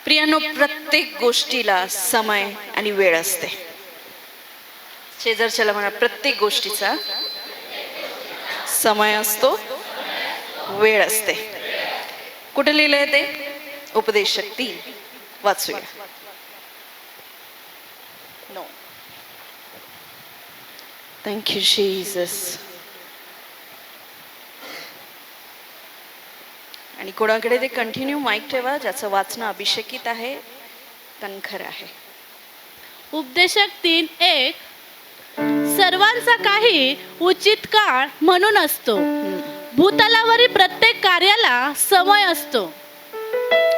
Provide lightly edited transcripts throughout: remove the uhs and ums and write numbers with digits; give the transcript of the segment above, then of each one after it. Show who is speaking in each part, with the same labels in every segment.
Speaker 1: प्रियानो, प्रत्येक गोष्टीला समय आणि वेळ असते. शेजारच्याला म्हणा, प्रत्येक गोष्टीचा समय असतो, वेळ असते. कुठे लिहिलंय ते? उपदेशक 3 वाचूया. No, thank you Jesus. आणि कोणाकडे ते कंटिन्यू माईक ठेवा ज्याचं वाचन अभिषेकित आहे, कणखर आहे.
Speaker 2: उपदेशक 3:1 सर्वांचा काही उचित काळ म्हणून असतो. भूतलावरील प्रत्येक कार्याला समय असतो.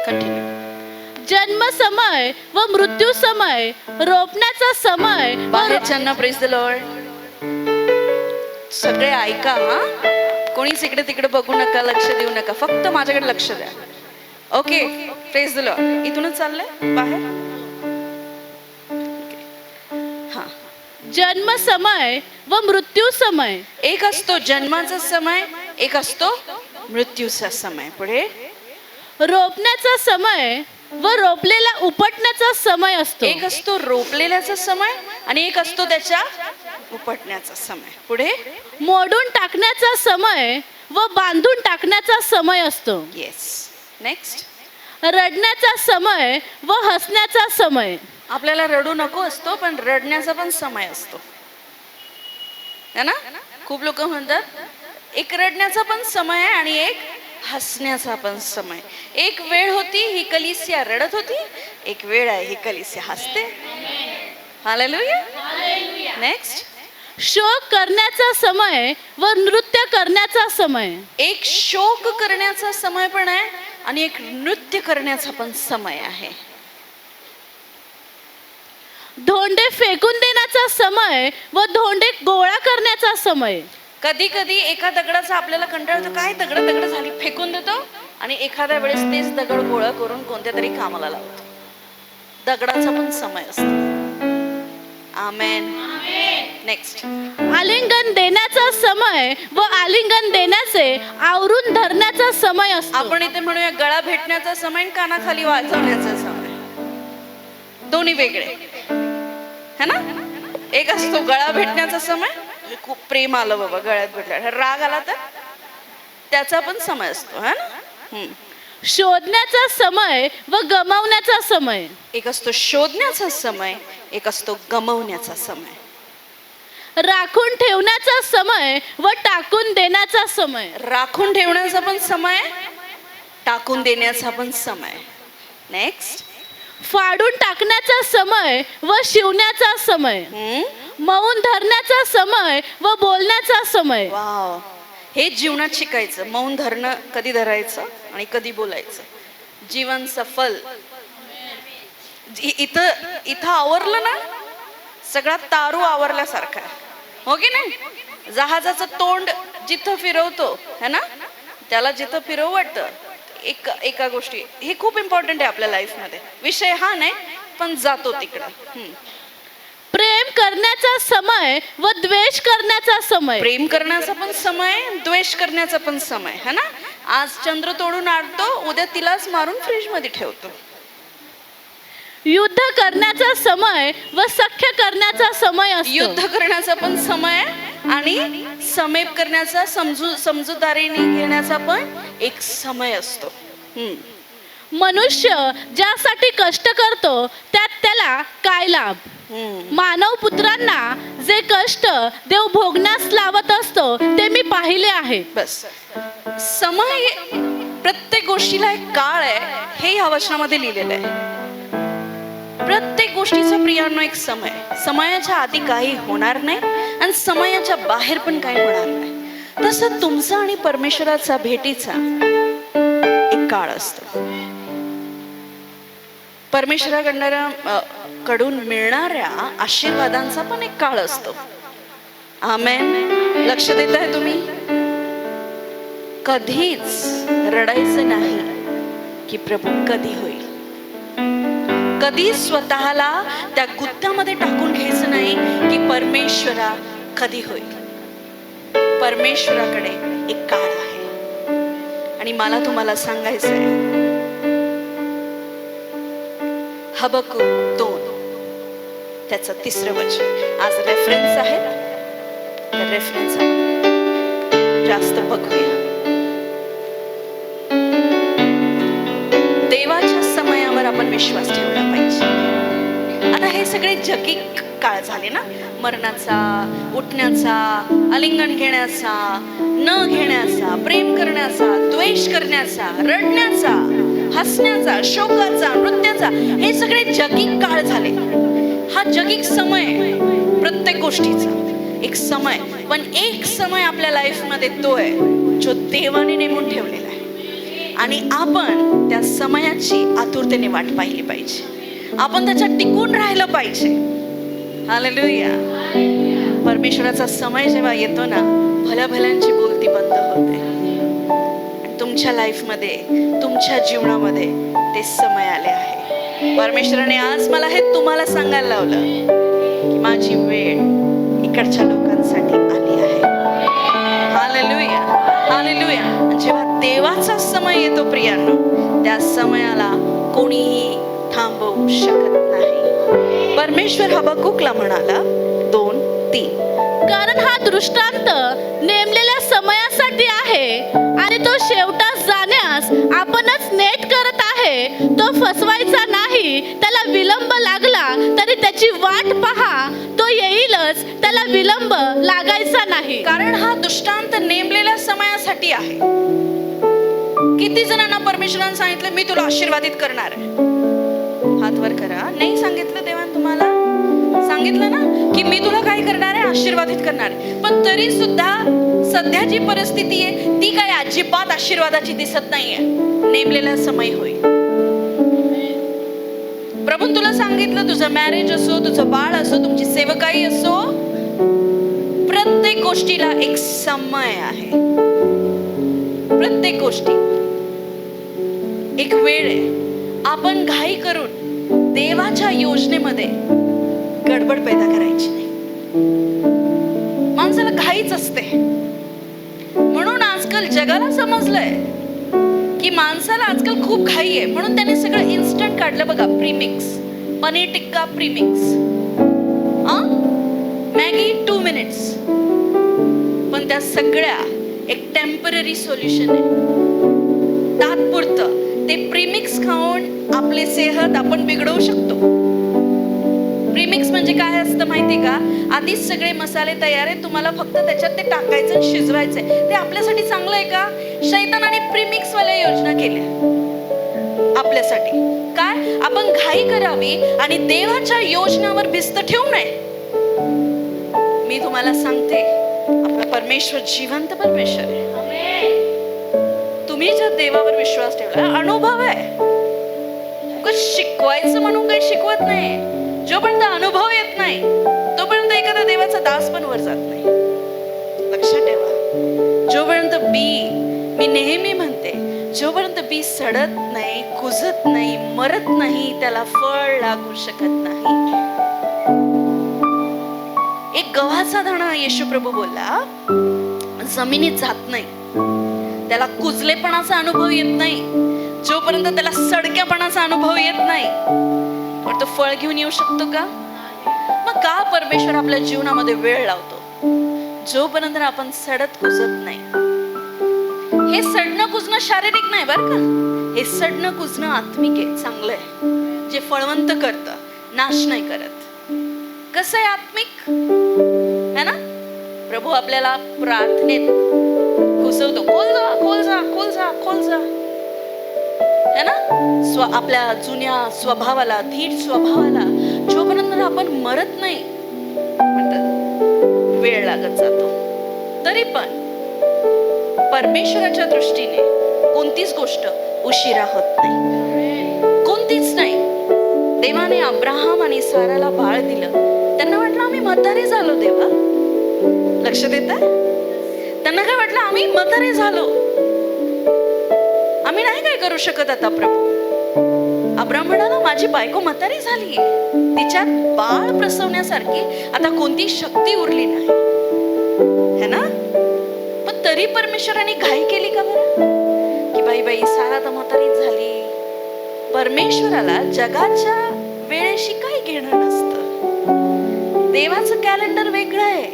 Speaker 1: कंटिन्यू.
Speaker 2: जन्म समय व मृत्यू समय, रोपण्याचा समय
Speaker 1: बाहेरच्यांना प्रेज द लॉर्ड. सगळे ऐका हा. कोणीच इकडे तिकडे बघू नका, लक्ष देऊ नका, फक्त माझ्याकडे लक्ष द्या. Okay, praise the Lord. इथूनच चाललंय बाहेर. हा.
Speaker 2: जन्म समय व मृत्यू समय.
Speaker 1: एक असतो जन्माचा समय, एक असतो मृत्यूचा समय. पुढे
Speaker 2: रोपण्याचा समय व रोपलेला उपटण्याचा समय असतो.
Speaker 1: एक असतो रोपलेल्याचा समय आणि एक असतो त्याच्या उपटण्याचा समय. पुढे
Speaker 2: मोडून टाकण्याचा समय व बांधून टाकण्याचा समय असतो.
Speaker 1: येस. नेक्स्ट.
Speaker 2: रडण्याचा समय व हसण्याचा समय.
Speaker 1: आपल्याला रडू नको असतो, पण रडण्याचा पण समय असतो, है ना? खूप लोक म्हणतात एक रडण्याचा पण समय आहे आणि एक हसण्याचा पण समय. एक वेळ होती ही कलीसिया रडत होती, एक वेळ आहे ही कलीसिया हसते. हालेलुया. नेक्स्ट.
Speaker 2: शोक करण्याचा समय व नृत्य करण्याचा समय.
Speaker 1: एक शोक करण्याचा समय पण आहे आणि एक नृत्य करण्याचा पण समय आहे.
Speaker 2: धोंडे फेकून देण्याचा समय व धोंडे गोळा करण्याचा समय.
Speaker 1: कधी कधी एका दगडाचा आपल्याला कंटाळा येतो, काय दगड दगड झाली फेकून देतो, आणि एखाद्या वेळेस तेच दगड गोळा करून कोणत्या तरी कामाला लावतो. दगडाचा पण समय असतो. आमेन. नेक्स्ट.
Speaker 2: आलिंगन देण्याचा समय व आलिंगन देण्याचे आवरून धरण्याचा समय असतो.
Speaker 1: आपण इथे म्हणूया गळा भेटण्याचा समय आणि कानाखाली वाजवण्याचा समय. दोन्ही वेगळे है ना? एक असतो गळा भेटण्याचा समय, खूप प्रेम आलं बाबा गळ्यात भेटला, राग आला तर त्याचा पण समय असतो, है ना?
Speaker 2: शोधण्याचा समय व गमावण्याचा समय.
Speaker 1: एक असतो शोधण्याचा समय, एक असतो गमावण्याचा समय.
Speaker 2: राखून ठेवण्याचा समय व टाकून देण्याचा समय.
Speaker 1: राखून ठेवण्याचा पण समय, टाकून देण्याचा पण समय. नेक्स्ट.
Speaker 2: फाडून टाकण्याचा समय व शिवण्याचा समय. मौन धरण्याचा समय व बोलण्याचा समय.
Speaker 1: वाव, हे जीवनात शिकायचं. मौन धरणं कधी धरायचं आणि कधी बोलायचं. जीवन सफल. इथं आवरलं ना, सगळा तारू आवरल्यासारखा आहे, हो की नाही? जहाजाचं तोंड जिथं फिरवतो है ना, त्याला जिथं फिरवू वाटतं एका गोष्टी, हे खूप इम्पॉर्टंट आहे आपल्या लाईफ मध्ये. विषय हा नाही, पण जातो तिकडं.
Speaker 2: प्रेम करण्याचा समय व द्वेष करण्याचा समय.
Speaker 1: प्रेम करण्याचा पण समय, द्वेष करण्याचा पण समय, है ना? आज चंद्र तोडून आणतो, उद्या तिलाच मारून फ्रीज मध्ये ठेवतो.
Speaker 2: युद्ध करण्याचा समय व सख्य करण्याचा समय असतो.
Speaker 1: युद्ध करण्याचा पण समय आणि समेप करण्याचा, समजूतदारीने घेण्याचा पण एक समय असतो.
Speaker 2: मनुष्य ज्यासाठी कष्ट करतो त्यात त्याला काय लाभ. मानव पुत्रांना जे कष्ट देव भोगण्यास लावत असतो ते मी पाहिले आहे.
Speaker 1: बस. समय, प्रत्येक गोष्टीला एक काळ आहे, हे या वचनामध्ये लिहिलेलं आहे. प्रत्येक गोष्टीचा प्रियांनो एक समय. समयाच्या आधी काही होणार नाही आणि समयाच्या बाहेर पण काही होणार नाही. तसं तुमचा आणि परमेश्वराचा भेटीचा एक काळ असतो. परमेश्वराकडून मिळणाऱ्या आशीर्वादांचा पण एक काळ असतो. आमेन. लक्ष देत आहे तुम्ही? कधीच रडायचं नाही की प्रभू कधी होईल. कधी स्वतःला त्या गुत्त्यामध्ये टाकून घ्यायचं नाही की परमेश्वरा कधी होईल. परमेश्वराकडे एक काळ आहे आणि मला तुम्हाला सांगायचं आहे, हबक्कूक 2 त्याचं 3रं वचन. आज रेफरन्स आहे, तर रेफरन्स आपण जास्त बघूया. देवाच्या समयावर आपण विश्वास ठेवला पाहिजे. आता हे सगळे जगिक काळ झाले ना, मरणाचा, उठण्याचा, आलिंगन घेण्याचा, न घेण्याचा, प्रेम करण्याचा, द्वेष करण्याचा, रडण्याचा, हसण्याचा, शोकाचा, नृत्याचा, हे सगळे जगिक काळ झाले. हा जगिक समय प्रत्येक गोष्टीचा एक समय, पण एक समय आपल्या लाईफ मध्ये तो आहे जो देवाने नेमून ठेवलेला आहे आणि आपण त्या समयाची आतुरतेने वाट पाहिली पाहिजे. आपण त्याच्यात टिकून राहिलं पाहिजे. हालेलुया. परमेश्वराचा समय जेव्हा येतो ना, भल्या भल्यांची बोलती बंद होते. तुमच्या लाईफमध्ये, तुमच्या जीवनामध्ये ते समय आले आहे. परमेश्वराने आज मला हे तुम्हाला सांगायला लावलं की माझी वेळ इकडच्या लोकांसाठी आली आहे. Hallelujah, hallelujah. जेव्हा देवाचा समय येतो प्रियांनो, त्या समयाला कोणीही थांबवू शकत नाही. परमेश्वर हबक्कूकला म्हणाला 2:3,
Speaker 2: कारण हा दृष्टांत नेमलेल्या समयासाठी आहे आणि तो शेवटास जाण्यास आपणच नेट करत आहे. तो फसवायचा नाही. त्याला विलंब लागला तरी त्याची वाट पहा, तो येईलच, त्याला विलंब लागायचा नाही.
Speaker 1: कारण हा दृष्टांत नेमलेल्या समयासाठी आहे. किती जणांना परमेश्वराने सांगितलं मी तुला आशीर्वादित करणार आहे? हात वर करा. नाही सांगितलं देवाने तुम्हाला? सांगितलं ना की मी तुला काय करणार आहे? आशीर्वादित करणार आहे. पण तरी सुद्धा सध्या जी परिस्थिती आहे ती काय अजिबात आशीर्वादाची दिसत नाहीये. नेमलेला समय होईल. प्रभून तुला सांगितलं तुझं मॅरेज असो, तुझं बाळ असो, तुमची सेवकाई असो, प्रत्येक गोष्टीला एक समय आहे. प्रत्येक गोष्टी एक वेळ आहे. आपण घाई करून देवाच्या योजनेमध्ये गडबड पैदा करायची नाही. माणसाला घाईच असते. म्हणून आजकाल जगाला समजलंय की माणसाला आजकाल खूप घाई आहे, म्हणून त्याने सगळं इन्स्टंट काढलं. बघा, premix, paneer tikka premix, Maggi 2 minutes. पण त्या सगळ्या एक टेम्पररी सोल्युशन आहे, तात्पुरतं. ते प्रीमिक्स खाऊन आपली सेहत आपण बिघडवू शकतो. प्रीमिक्स म्हणजे काय असतं माहिती का? आधीच सगळे मसाले तयार आहेत, तुम्हाला फक्त त्याच्यात ते टाकायचं आणि शिजवायचंय. ते आपल्यासाठी चांगलं आहे का? शैतानाने प्रीमिक्स वाल्या योजना केल्या आपल्यासाठी. काय? आपण घाई करावी आणि देवाच्या योजनावर भिस्त ठेवू नये. मी तुम्हाला सांगते, आपला परमेश्वर जिवंत परमेश्वर आहे. तुम्ही ज्या देवावर विश्वास ठेवला, अनुभव आहे. शिकवायचं म्हणून काही शिकवत नाही. जोपर्यंत अनुभव येत नाही तोपर्यंत एखादा देवाचा दास पण वर जात नाही. लक्षात ठेवा, जोपर्यंत मी नेहमी म्हणते, जोपर्यंत बी सडत नाही, कुजत नाही, मरत नाही, त्याला फळ लागू शकत नाही. एक गव्हाचा दाणा येशू प्रभू बोलला जमिनीत जात नाही, त्याला कुजलेपणाचा अनुभव येत नाही, जोपर्यंत त्याला सडक्यापणाचा अनुभव येत नाही, पण तो फळ घेऊन येऊ शकतो का? मग का परमेश्वर आपल्या जीवनामध्ये वेळ लावतो? जोपर्यंत आपण सडत कुजत नाही. हे सडणं कुजणं शारीरिक नाही बरं का, हे सडणं कुजणं आत्मिक आहे, चांगलं आहे, जे फळवंत करतं, नाश नाही करत. कसं आहे आत्मिक है ना? प्रभू आपल्याला प्रार्थनेत कुसवतो, खोल जा खोल जा खोल जा खोल जा, है ना? आपल्या जुन्या स्वभावाला, धीट स्वभावाला जोपर्यंत आपण मरत नाही वेळ लागत जातो. तरी पण परमेश्वराच्या दृष्टीने कोणतीच गोष्ट उशिरा होत नाही, कोणतीच नाही. देवाने अब्राहम आणि साराला बाळ दिलं. त्यांना वाटलं आम्ही म्हातारे झालो. देवा लक्ष देताय? त्यांना काय वाटलं? आम्ही म्हातारे झालो, आम्ही नाही काय करू शकत आता. प्रभू अब्राहम म्हणाला माझी बायको म्हातारी झाली, तिच्यात बाळ प्रसवण्यासारखी आता कोणती शक्ती उरली नाही, है ना? पण तरी परमेश्वराने घाई केली का बरं? की बाई सारा तर म्हातारीच झाली. परमेश्वराला जगाच्या वेळेशी काही घेणं नसतं. देवाचं कॅलेंडर वेगळं आहे.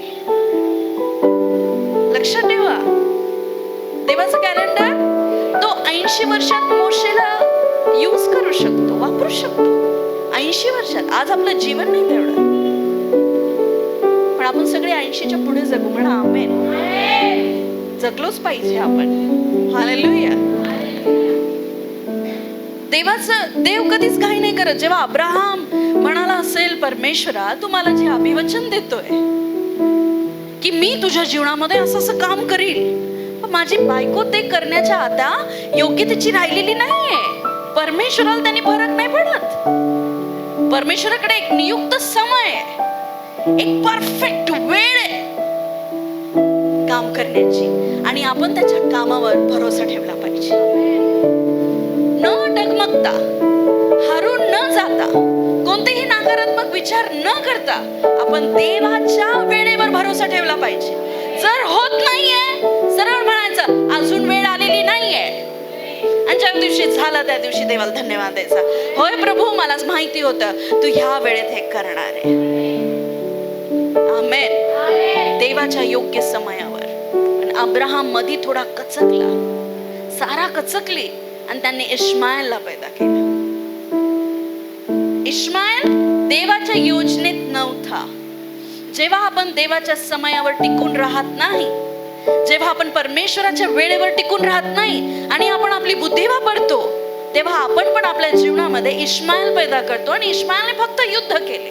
Speaker 1: लक्षात ठेवा, देवाचं कॅलेंडर तो 80 वर्षात मोशेला यूज करू शकतो, वापरू शकतो. 80 वर्षात. आज आपलं जीवन नाही तेवढं, पण आपण सगळे 80च्या पुढे जगू. म्हणा आमेन. जगलोच पाहिजे आपण. हालेलुया. देव कधीच घाई नाही करत. जेव्हा अब्राहम म्हणाला असेल, परमेश्वरा तू मला जे अभिवचन देतोय की मी तुझ्या जीवनामध्ये असं काम करील, पण माझी बायको ते करण्याच्या आता योग्यतेची राहिलेली नाहीये. परमेश्वराला त्यांनी फरक नाही पडत. परमेश्वराकडे एक नियुक्त समय आहे, एक परफेक्ट वेळ आहे काम करण्याची, आणि आपण त्याच्या कामावर भरोसा ठेवला पाहिजे. न डगमगता, हरून न जाता, कोणतेही नकारात्मक विचार न करता आपण देवाच्या वेळेवर भरोसा ठेवला पाहिजे. जर होत नाहीये, सरळ म्हणायचं अजून वेळ आलेली नाहीये, आणि ज्या दिवशी झालं त्या दिवशी देवाला धन्यवाद द्यायचा. होय प्रभू, मलाच माहिती होतं तू ह्या वेळेत हे करणार आहे. आमेन. देवाच्या योग्य समयावर. पण अब्राहम मध्ये थोडा कचकला, सारा कचकली, आणि त्यांनी इश्माएलला पैदा केलं. इश्माएल देवाच्या योजनेत नव्हता. जेव्हा आपण देवाच्या समयावर टिकून राहत नाही, जेव्हा आपण परमेश्वराच्या वेळेवर टिकून राहत नाही आणि आपण आपली बुद्धी वापरतो, तेव्हा आपण पण आपल्या जीवनामध्ये इश्माएल पैदा करतो. आणि इश्माएलने फक्त युद्ध केले.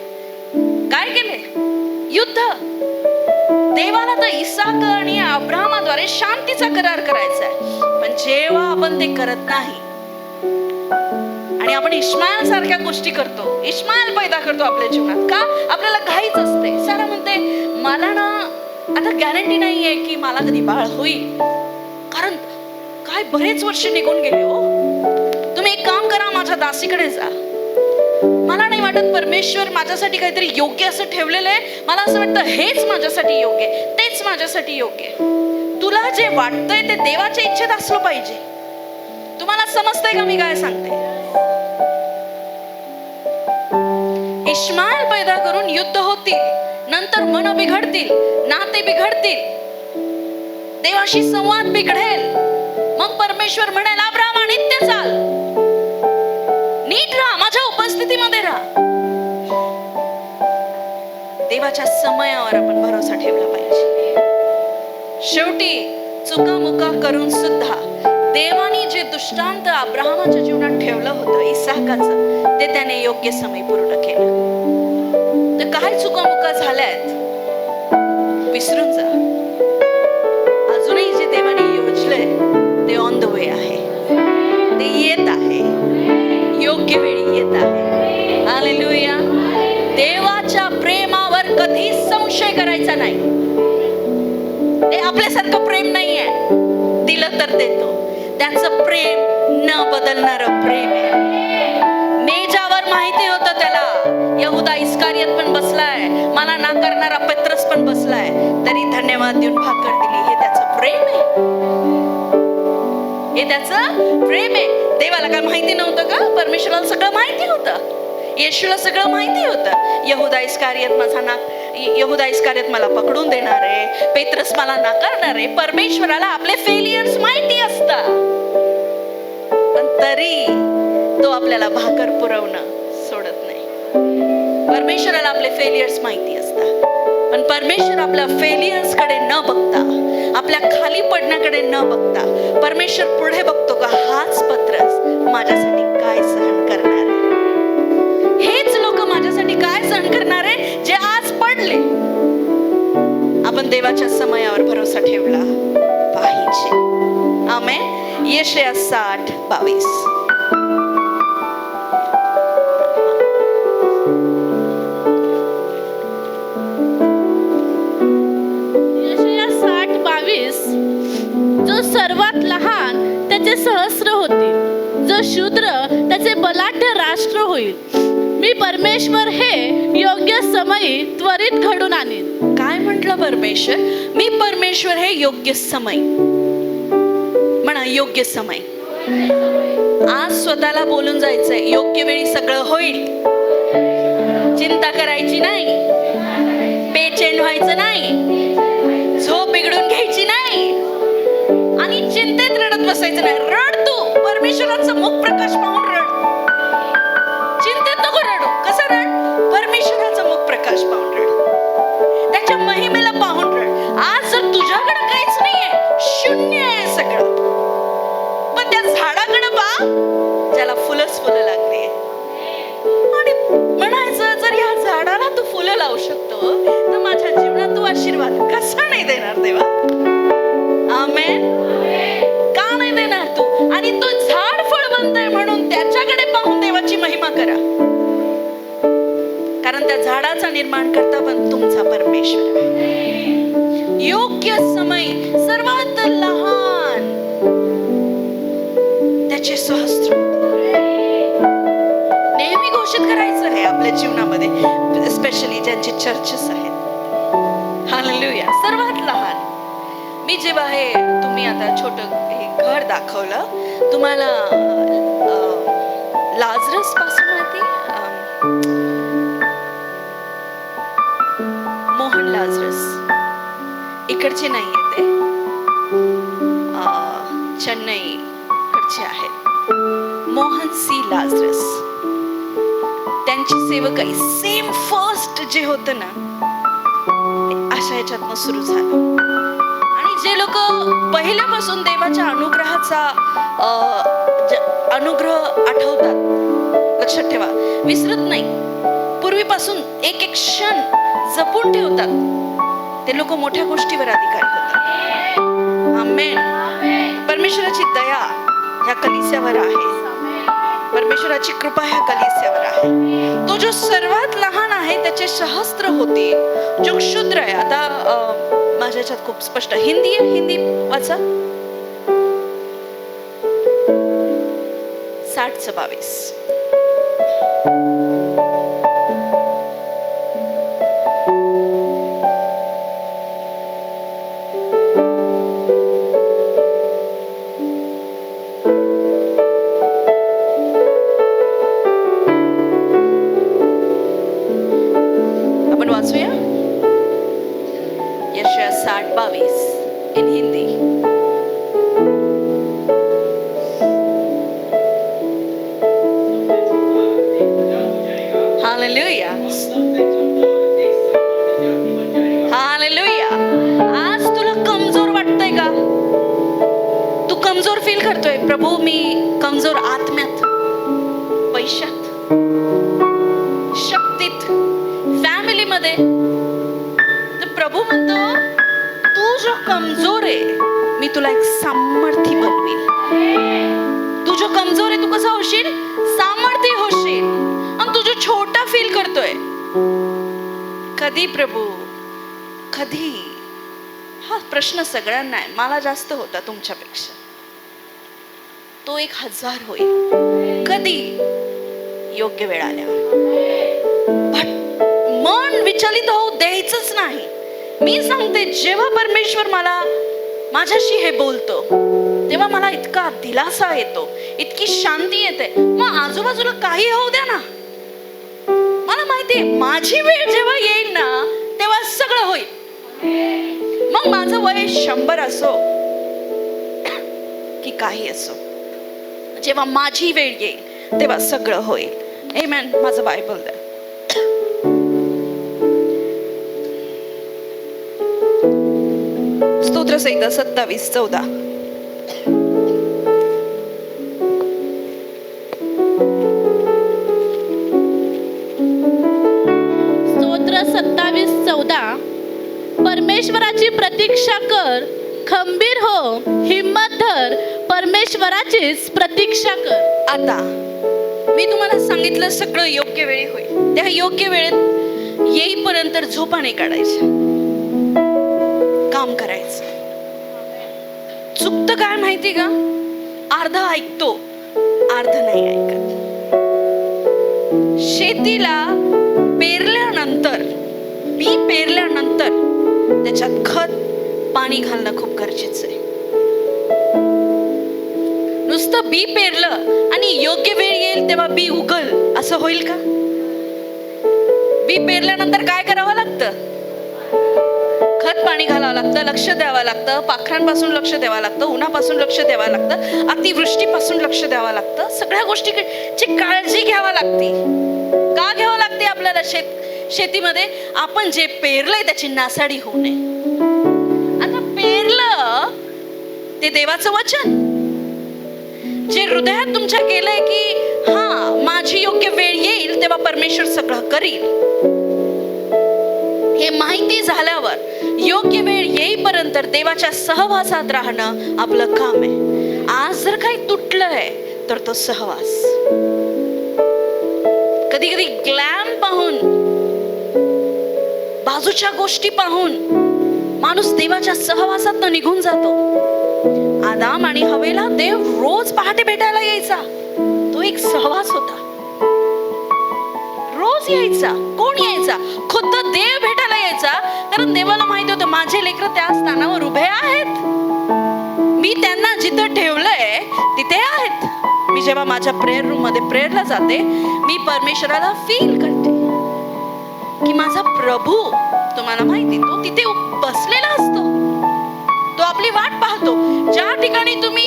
Speaker 1: काय केले? युद्ध. देवाला तर इसाक आणि अब्राहमाद्वारे शांतीचा करार करायचा आहे, पण जेव्हा आपण ते करत नाही आणि आपण इश्माएल सारख्या गोष्टी करतो, इश्माएल पैदा करतो आपल्या जीवनात, का? आपल्याला घाईच असते. सारा म्हणते मला ना आता गॅरंटी नाहीये की मला कधी बाळ होईल, कारण काय बरेच वर्ष निघून गेले हो. तुम्ही एक काम करा, माझ्या दासीकडे जा. मला नाही वाटत परमेश्वर माझ्यासाठी काहीतरी योग्य असं ठेवलेलं आहे. मला असं वाटतं हेच माझ्यासाठी योग्य, तेच माझ्यासाठी योग्य. तुला जे वाटतंय ते देवाच्या इच्छेत असलं पाहिजे. तुम्हाला समजतंय का मी काय सांगते? इश्माएल पैदा करून युद्ध होतील, नंतर मन बिघडतील, नाते बिघडतील, देवाशी संवाद बिघडेल. मग परमेश्वर म्हणेल अब्राहम नित्य चाल, नीट राहा, माझ्या उपस्थितीमध्ये राहा. देवाच्या समयावर आपण भरोसा ठेवला पाहिजे. शेवटी चुकामुका करून सुद्धा देवाने जे दृष्टांत अब्राहमाच्या जीवनात ठेवलं होतं इसाकाचं, ते त्याने योग्य समय पूर्ण केलं. तर काय चुकामुका झाल्यात विसरून जा. अजूनही जे देवाने योजलंय ते ऑन द वे आहे, ते येत आहे, योग्य वेळी येत आहे. हालेलुया. देवाच्या प्रेमावर कधी संशय करायचा नाही. ते आपल्यासारखं प्रेम नाहीये, दिलं तर देतो. त्याचं प्रेम न बदलणारं प्रेम आहे. मेजावर माहिती होतं त्याला यहुदा इस्कारियत पण बसलाय, मला नाकारणारा पेत्रस पण बसलाय, तरी धन्यवाद देऊन भाकर दिली. हे त्याचं प्रेम आहे, हे त्याचं प्रेम आहे. देवाला काय माहिती नव्हतं का? परमेश्वराला सगळं माहिती होतं. येशूला सगळं माहिती होतं. यहुदा इस्कारियत मला पकडून देणार आहे, पेत्रस मला नाकारणार आहे. परमेश्वराला आपले फेलियर्स माहिती असतात, पण तरी तो आपल्याला भाकर पुरवणं सोडत नाही. परमेश्वराला आपले फेलियर्स माहिती असतात, पण परमेश्वर आपल्या फेलियर्स कडे न बघता, आपल्या खाली पडण्याकडे न बघता, परमेश्वर पुढे बघतो का हाच पत्रस माझ्यासाठी काय सहन करणार आहे. हेच लोक माझ्यासाठी काय सहन करणार आहे जे आज पडले. आपण देवाच्या समयावर भरोसा ठेवला पाहिजे. आमेन. यशाया 60:22.
Speaker 2: यशाया 60:22. जो सर्वात लहान त्याचे सहस्र होतील, जो शूद्र त्याचे बलाढ्य राष्ट्र होईल. मी परमेश्वर हे योग्य समयी त्वरित घडून आणीन.
Speaker 1: काय म्हटलं परमेश्वर? मी परमेश्वर हे योग्य समय. म्हणा योग्य समय. आज स्वतःला बोलून जायचंय योग्य वेळी सगळं होईल. चिंता करायची नाही, बेचैन व्हायचं नाही, झोप बिघडून घ्यायची नाही आणि चिंतेत रडत बसायचं नाही. रड तू, परमेश्वराचं मुख प्रकाश पाहून रड. चिंतेत नको रडू. कसं रड? परमेश्वराचं मुख प्रकाश पाहून रड, त्याच्या महिमेला पाहून रड. आज जर तुझ्याकडे काहीच नाहीये, शून्य आहे सगळं, पण त्या झाडाकडे पहा ज्याला फुलंच फुलं लागली आणि म्हणायचं जर या झाडाला तू फुलं लावू शकतो तर माझ्या जीवनात तू आशीर्वाद कसा नाही देणार देवा? आमेन. का नाही देणार तू? आणि तो झाड फळवंत आहे म्हणून त्याच्याकडे पाहून देवाची महिमा करा, कारण त्या झाडाचा निर्माण करता पण तुमचा परमेश्वर आहे. योग्य समय, सर्वात लहान त्याचे सहस्त्र. नेहमी घोषित करायचं आहे आपल्या जीवनामध्ये, स्पेशली ज्यांचे चर्चेस आहेत. हालेलुया. सर्वात लहान. मी जेव्हा हे तुम्ही आता छोटं हे घर दाखवलं तुम्हाला, लाजरस पासून माहिती, मोहन लाजरस इकडचे नाही ते, चेन्नई कडचे आहेत. मोहन सी लाजरस, त्यांची सेवकाई सेम फर्स्ट जे होतं ना अशा ह्याच्यातनं सुरू झालं. आणि जे लोक पहिल्यापासून देवाच्या अनुग्रहाचा अनुग्रह आठवतात, लक्षात ठेवा, विसरत नाही, पूर्वीपासून एक एक क्षण जपून ठेवतात, ते लोक मोठ्या गोष्टीवर अधिकारी होतात. आमेन. परमेश्वराची दया ह्या कलिसियावर आहे, परमेश्वराची कृपा ह्या कलिसियावर आहे. तो जो सर्वात लहान आहे त्याचे सहस्त्र होते, जो क्षुद्र आहे. आता माझ्या ह्याच्यात खूप स्पष्ट हिंदी आहे, हिंदी वाचा. 60:22. आपण वाचूया यशया 60:22 इन हिंदी. हालेलुया. हालेलुया. आज तुला कमजोर वाटतंय का? तू कमजोर फील करतोय? प्रभू मी कमजोर, आत्म्यात, पैशात, शक्तीत, फॅमिलीमध्ये. तर प्रभू म्हणतो तू जो कमजोर आहे मी तुला एक सामर्थ्य बनवील. तू जो कमजोर आहे तू कसा होशील? सामर्थ्य होशील. आणि तू जो छोटा फील करतोय, कधी प्रभू कधी? हा प्रश्न सगळ्यांना आहे, मला जास्त होता तुमच्यापेक्षा. तो 1000 होईल कधी? योग्य वेळ आल्यावर. मन विचलित होऊ द्यायचंच नाही. मी सांगते जेव्हा परमेश्वर मला माझ्याशी हे बोलतो तेव्हा मला इतका दिलासा येतो, इतकी शांती येते. मग आजूबाजूला काही होऊ द्या ना, मला माहितीये माझी वेळ जेव्हा येईल ना तेव्हा सगळं होईल. मग माझं वय 100 असो की काही असो, जेव्हा माझी वेळ येईल तेव्हा सगळं होईल. आमेन. माझं बायबल द्या. स्तोत्रसंहिता 27:14.
Speaker 2: स्तोत्र 27:14. परमेश्वराची प्रतीक्षा कर, खंबीर हो, हिम्मत धर, परमेश्वराचीच प्रतीक्षा कर.
Speaker 1: आता मी तुम्हाला सांगितलं सगळं योग्य वेळी होईल. त्या योग्य वेळेत येईपर्यंत झोपा नाही काढायच्या, काम करायचं. चुकतं काय माहिती का? अर्ध ऐकतो, अर्ध नाही ऐकत. शेतीला पेरल्यानंतर, बी पेरल्यानंतर त्याच्यात खत पाणी घालणं खूप गरजेचं आहे. नुसतं बी पेरलं आणि योग्य वेळ येईल तेव्हा बी उगल असं होईल का? बी पेरल्यानंतर काय करावं लागतं? खत पाणी घालावं लागतं, लक्ष द्यावं लागतं, पाखरांपासून लक्ष द्यावं लागतं, उन्हापासून लक्ष द्यावं लागतं, अतिवृष्टीपासून लक्ष द्यावं लागतं. सगळ्या गोष्टीची काळजी घ्यावी लागते. का घ्यावं लागते आपल्याला? शेतीमध्ये आपण जे पेरलंय त्याची नासाडी होऊ नये. आता पेरलं ते देवाचं वचन, जे हृदयात तुमच्या केलंय की हा माझी योग्य वेळ येईल तेव्हा परमेश्वर सगळं करील, हे माहिती झाल्यावर योग्य वेळ येईपर्यंत देवाच्या सहवासात राहणं आपलं काम आहे. आज जर काही तुटलंय तर तो सहवास. कधी कधी ग्लॅम पाहून, बाजूच्या गोष्टी पाहून माणूस देवाच्या सहवासात निघून जातो. आदाम आणि हवेला देव रोज पहाटे भेटायला यायचा. तो एक सहवास होता. रोज यायचा. कोण यायचा? खुद्द देव भेटायला यायचा. कारण देवाला माहिती होतं माझे लेकरं त्या स्थानावर उभे आहेत, मी त्यांना जिथं ठेवलंय तिथे आहेत. मी जेव्हा माझ्या प्रेयर रूम मध्ये प्रेयरला जाते, मी परमेश्वराला फील करते की माझा प्रभू, तुम्हाला माहिती, तो तिथे बसलेला असतो. तो आपली वाट पाहतो. ज्या ठिकाणी तुम्ही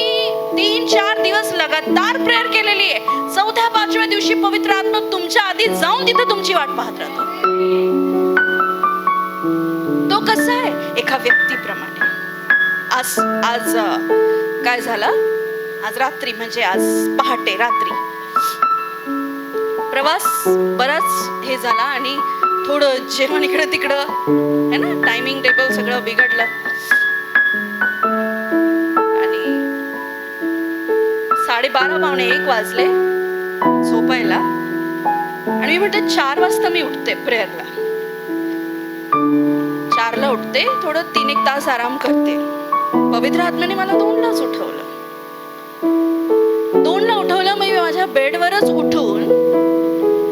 Speaker 1: 3-4 दिवस लगातार प्रेयर केलेली आहे, 4थ्या-5व्या दिवशी पवित्र आत्मा तुमच्या आधी जाऊन तिथे तुमची वाट पाहत राहतो. तो कसा आहे? एका व्यक्तीप्रमाणे. आज काय झालं? आज रात्री, म्हणजे आज पहाटे रात्री प्रवास बराच हे झाला आणि थोडं जेवण इकडं तिकडं है ना, टायमिंग टेबल सगळं बिघडलं आणि 12:30-1 वाजले झोपायला. आणि मी म्हटलं 4 वाजता मी उठते प्रेयरला. 4ला उठते, थोडं 3-1 तास आराम करते. पवित्र आत्म्याने मला 2लाच उठवलं. 2ला उठवलं. मी माझ्या बेडवरच उठून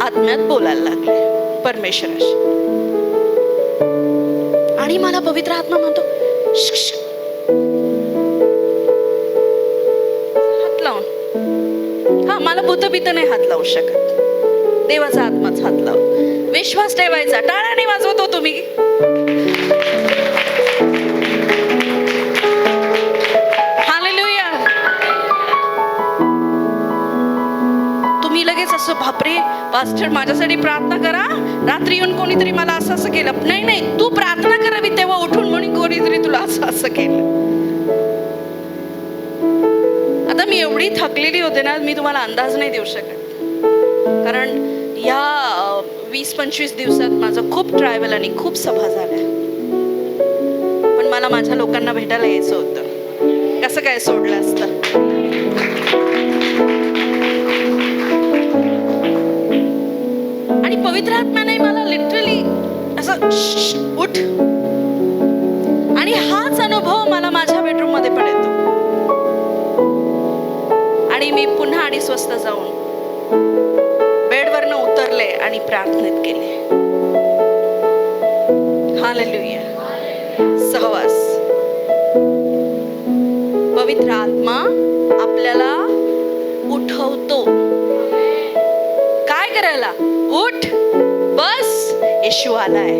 Speaker 1: आत्म्यात बोलायला लागले परमेश्वराशी. आणि मला पवित्र आत्मा म्हणतो हात लावून. हा, मला भूतभीत नाही हात लावू शकत, देवाचा आत्माच हात लावू. विश्वास ठेवायचा. टाळ्या नाही वाजवतो तुम्ही. हालेलुया. तुम्ही लगेच असं बापरे पास्टर माझ्यासाठी प्रार्थना करा, रात्री येऊन कोणीतरी मला असं केलं. नाही, तू प्रार्थना करावी तेव्हा उठून म्हणून कोणीतरी तुला असं केलं. आता मी एवढी थकलेली होते ना, मी तुम्हाला अंदाज नाही देऊ शकत. कारण या 20-25 दिवसात माझं खूप ट्रॅव्हल आणि खूप सभा झाल्या. पण मला माझ्या लोकांना भेटायला यायचं होतं. कसं काय सोडलं असतं? आणि पवित्र आत्म्याने मला लिटरली असं उठ. आणि हाच अनुभव मला माझ्या बेडरूम मध्ये पण येतो. आणि मी पुन्हा 2:30 वाजता जाऊन बेडवरनं उतरले आणि प्रार्थनेत गेले. हालेलुया. सहवास. पवित्र आत्मा आपल्याला उठवतो. काय करायला? उठ, बस, येशू आलाय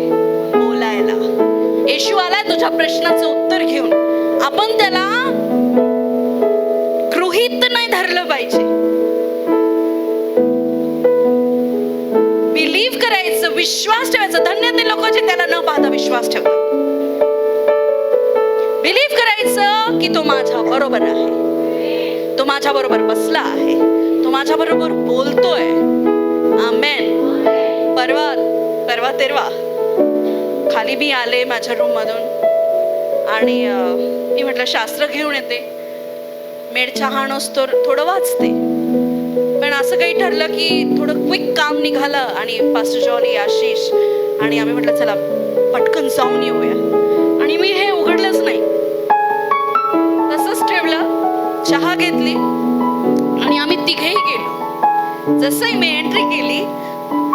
Speaker 1: बोलायला. येशू आलाय तुझ्या प्रश्नाचं उत्तर घेऊन. आपण त्याला गृहीत नाही धरलं पाहिजे. बिलीव्ह करायचं, विश्वास ठेवायचा. धन्य ते लोक जे त्याला न पाहता विश्वास ठेवतात. बिलीव्ह करायचं की तो माझ्या बरोबर आहे, तो माझ्या बरोबर बसला आहे, तो माझ्या बरोबर बोलतोय. आमेन. परवा तेरवा खाली मी आले माझ्या रूम मधून आणि मी म्हटलं शास्त्र घेऊन येते. मेड चहा नसतो, थोडं वाचते. पण असं काही ठरलं की थोडं क्विक काम निघालं आणि पास्टर जॉली, आशिष आणि आम्ही म्हटलं चला पटकन जाऊन येऊया. आणि मी हे उघडलंच नाही, तसंच ठेवलं. चहा घेतली आणि आम्ही तिघेही गेलो. जसंही मी एंट्री केली,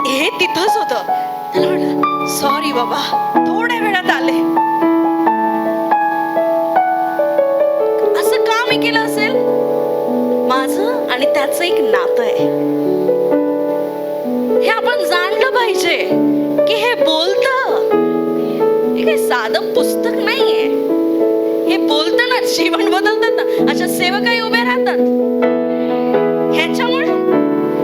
Speaker 1: हे तिथंच होतं. त्याला म्हटलं सॉरी बाबा, थोड्या वेळात आले. असं का मी केलं असेल? माझं आणि त्याचं एक नातं आहे. हे आपण जाणलं पाहिजे की हे बोलतं. हे काही साधं पुस्तक नाहीये. हे बोलतं ना, जीवन बदलतात ना. अशा सेवकही उभे राहतात ह्याच्यामुळे.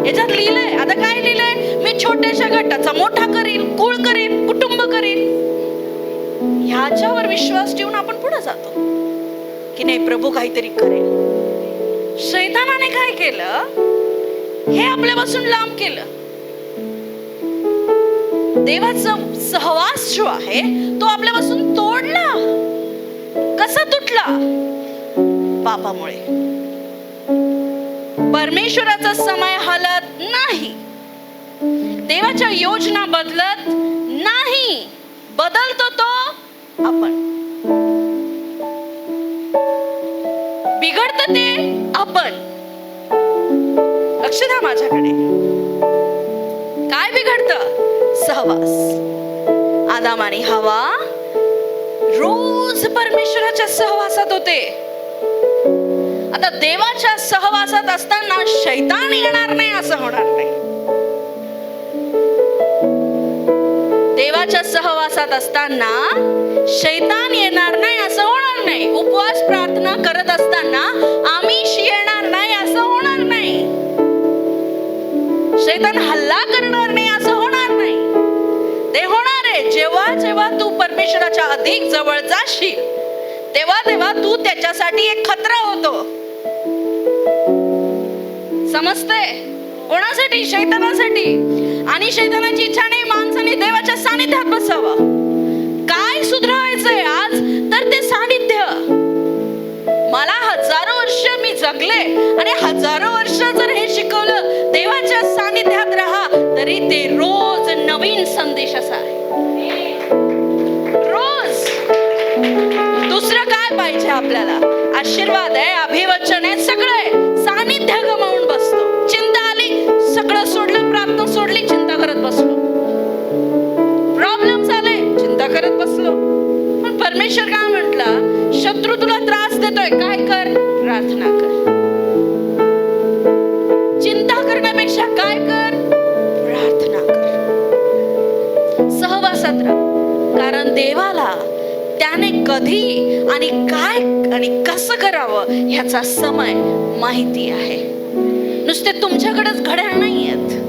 Speaker 1: याच्यात लिहिलंय, आता काय लिहिलंय, मी छोट्याशा गटाचा मोठा करीन, कुळ करीन, कुटुंब करीन. ह्याच्यावर विश्वास ठेवून आपण पुढे जातो की नाही, प्रभू काहीतरी करेल. शैतानाने काय केलं, हे आपल्यापासून लांब केलं. देवाचा सहवास जो आहे तो आपल्यापासून तोडला. कसा तुटला? पापामुळे. परमेश्वराचा समय हलत नाही, देवाच्या योजना बदलत नाही. बदलतो तो आपण, बिघडतं ते आपण. लक्ष द्या माझ्याकडे. काय बिघडतं? सहवास. आदाम आणि हवा रोज परमेश्वराच्या सहवासात होते. आता देवाच्या सहवासात असताना शैतान येणार नाही असं होणार नाही. देवाच्या सहवासात असताना शैतान येणार नाही असं होणार नाही. उपवास प्रार्थना करत असताना आमिष येणार नाही असं होणार नाही. शैतान हल्ला करणार नाही असं होणार नाही. ते होणार आहे जेव्हा जेव्हा तू परमेश्वराच्या अधिक जवळ जाशील, तेव्हा तेव्हा तू त्याच्यासाठी एक खतरा होतो. समजतंय? कोणासाठी? शैतानासाठी. आणि शैतानाची इच्छा नाही माणसाने देवाच्या सानिध्यात बसावं. काय सुधारायचंय आज तर ते सानिध्य. मला हजारो वर्ष मी जगले आणि हजारो वर्ष जर हे शिकवलं देवाच्या सानिध्यात राहा, तरी ते रोज नवीन संदेश असा आहे. रोज दुसरं काय पाहिजे आपल्याला? आशीर्वाद आहे, अभिवचन आहे, सगळं आहे. सानिध्य गमावून बसतो. चिंता आली, सगळं सोडलं, प्रार्थना सोडली, चिंता करत बसलो. प्रॉब्लेम आले, चिंता करत बसलो. पण परमेश्वर काय म्हटला? शत्रू तुला त्रास देतोय, काय कर? प्रार्थना कर. चिंता करण्यापेक्षा काय कर? प्रार्थना कर. सहवासात राहा. कारण देवाला त्याने कधी आणि काय आणि कसं करावं ह्याचा समय माहिती आहे. नुसते तुमच्याकडेच घड्याळ नाही आहेत.